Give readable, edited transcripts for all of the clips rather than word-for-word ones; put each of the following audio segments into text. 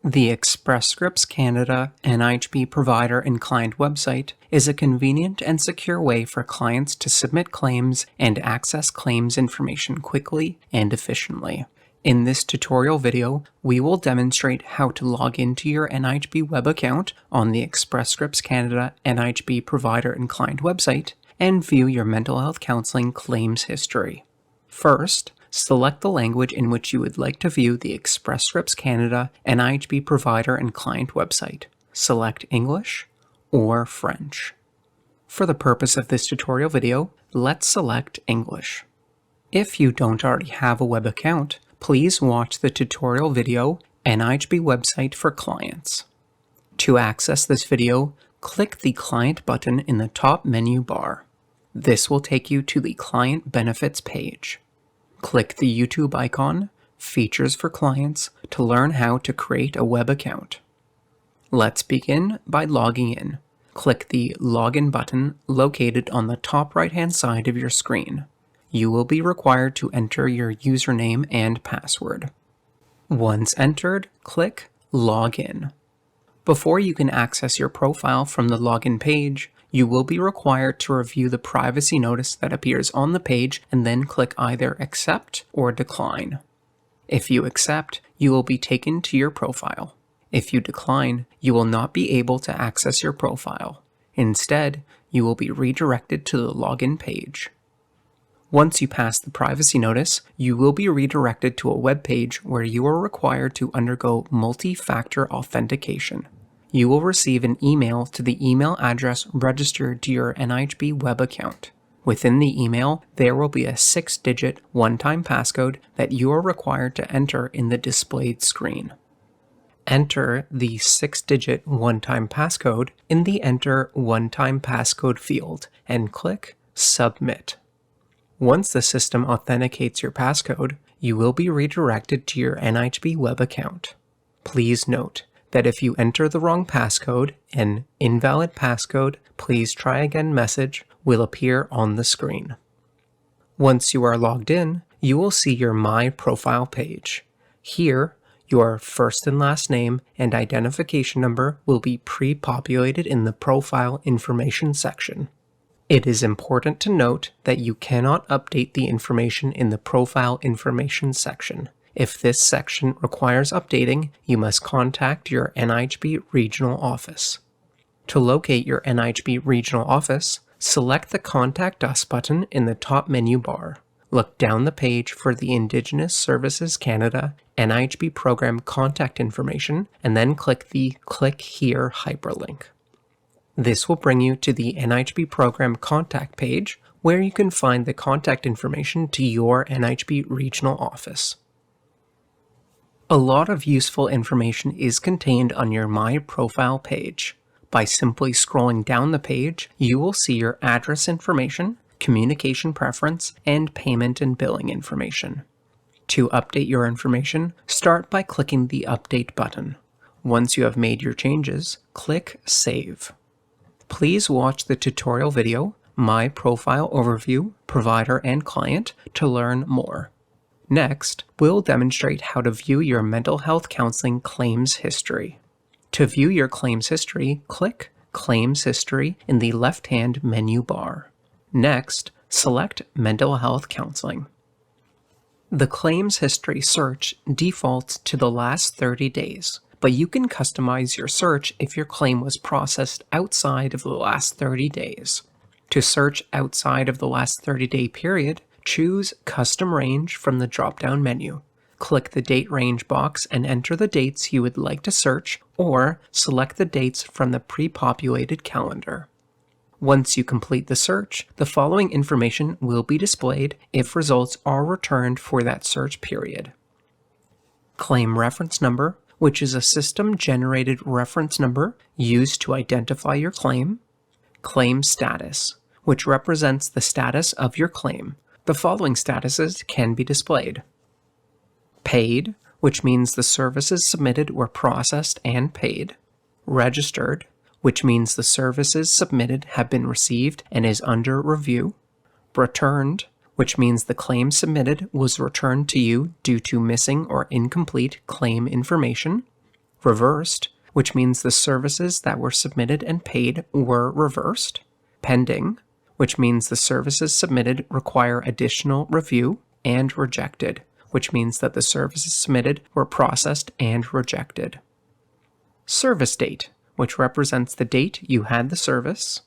The Express Scripts Canada NIHB provider and client website is a convenient and secure way for clients to submit claims and access claims information quickly and efficiently. In this tutorial video, we will demonstrate how to log into your NIHB web account on the Express Scripts Canada NIHB provider and client website and view your mental health counseling claims history. First, select the language in which you would like to view the Express Scripts Canada NIHB provider and client website. Select English or French. For the purpose of this tutorial video, let's select English. If you don't already have a web account, please watch the tutorial video NIHB website for clients. To access this video, click the Client button in the top menu bar. This will take you to the Client Benefits page. Click the YouTube icon, Features for Clients, to learn how to create a web account. Let's begin by logging in. Click the Login button located on the top right-hand side of your screen. You will be required to enter your username and password. Once entered, click Login. Before you can access your profile from the login page, you will be required to review the privacy notice that appears on the page and then click either Accept or Decline. If you accept, you will be taken to your profile. If you decline, you will not be able to access your profile. Instead, you will be redirected to the login page. Once you pass the privacy notice, you will be redirected to a web page where you are required to undergo multi-factor authentication. You will receive an email to the email address registered to your NIHB web account. Within the email, there will be a 6-digit one-time passcode that you are required to enter in the displayed screen. Enter the 6-digit one-time passcode in the Enter One-Time Passcode field and click Submit. Once the system authenticates your passcode, you will be redirected to your NIHB web account. Please note that if you enter the wrong passcode, an invalid passcode, please try again message will appear on the screen. Once you are logged in, you will see your My Profile page. Here, your first and last name and identification number will be pre-populated in the Profile Information section. It is important to note that you cannot update the information in the Profile Information section. If this section requires updating, you must contact your NIHB regional office. To locate your NIHB regional office, select the Contact Us button in the top menu bar. Look down the page for the Indigenous Services Canada NIHB program contact information and then click the Click Here hyperlink. This will bring you to the NIHB program contact page where you can find the contact information to your NIHB regional office. A lot of useful information is contained on your My Profile page. By simply scrolling down the page, you will see your address information, communication preference, and payment and billing information. To update your information, start by clicking the Update button. Once you have made your changes, click Save. Please watch the tutorial video, My Profile Overview, Provider and Client, to learn more. Next, we'll demonstrate how to view your mental health counseling claims history. To view your claims history, click Claims History in the left-hand menu bar. Next, select Mental Health Counseling. The claims history search defaults to the last 30 days, but you can customize your search if your claim was processed outside of the last 30 days. To search outside of the last 30-day period, choose Custom Range from the drop-down menu. Click the Date Range box and enter the dates you would like to search, or select the dates from the pre-populated calendar. Once you complete the search, the following information will be displayed if results are returned for that search period. Claim Reference Number, which is a system-generated reference number used to identify your claim. Claim Status, which represents the status of your claim. The following statuses can be displayed. Paid, which means the services submitted were processed and paid. Registered, which means the services submitted have been received and is under review. Returned, which means the claim submitted was returned to you due to missing or incomplete claim information. Reversed, which means the services that were submitted and paid were reversed. Pending, which means the services submitted require additional review. And rejected, which means that the services submitted were processed and rejected. Service date, which represents the date you had the service.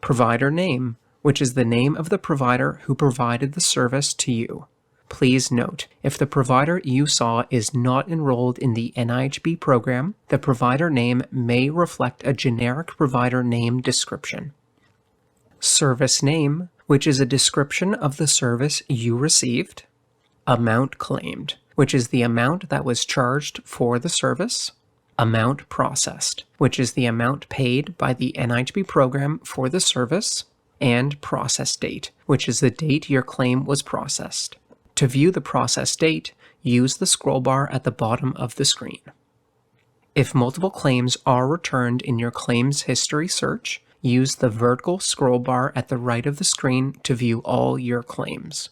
Provider name, which is the name of the provider who provided the service to you. Please note, if the provider you saw is not enrolled in the NIHB program, the provider name may reflect a generic provider name description. Service name, which is a description of the service you received. Amount claimed, which is the amount that was charged for the service. Amount processed, which is the amount paid by the NIHB program for the service. And process date, which is the date your claim was processed. To view the process date, use the scroll bar at the bottom of the screen. If multiple claims are returned in your claims history search, use the vertical scroll bar at the right of the screen to view all your claims.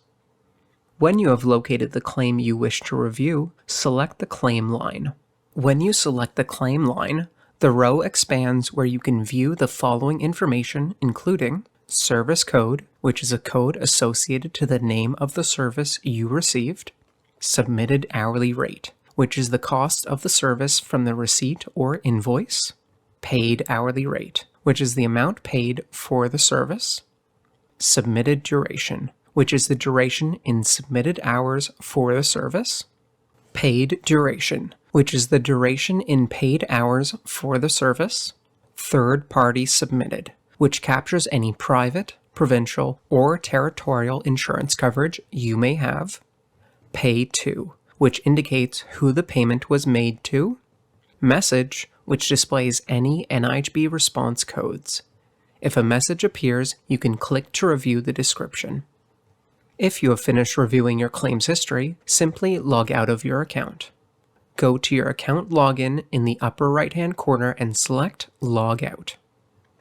When you have located the claim you wish to review, select the claim line. When you select the claim line, the row expands where you can view the following information, including service code, which is a code associated to the name of the service you received. Submitted hourly rate, which is the cost of the service from the receipt or invoice. Paid hourly rate, which is the amount paid for the service. Submitted duration, which is the duration in submitted hours for the service. Paid duration, which is the duration in paid hours for the service. Third party submitted, which captures any private, provincial, or territorial insurance coverage you may have. Pay to, which indicates who the payment was made to. Message, which displays any NIHB response codes. If a message appears, you can click to review the description. If you have finished reviewing your claims history, simply log out of your account. Go to your account login in the upper right-hand corner and select Log Out.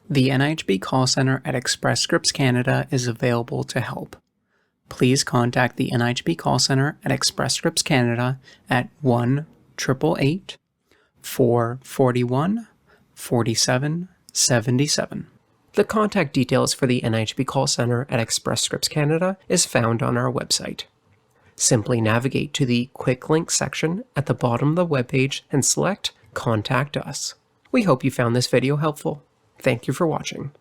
The NIHB call center at Express Scripts Canada is available to help. Please contact the NIHB call center at Express Scripts Canada at 1-888-441-4777. The contact details for the NIHB call center at Express Scripts Canada is found on our website. Simply navigate to the Quick Link section at the bottom of the webpage and select Contact Us. We hope you found this video helpful. Thank you for watching.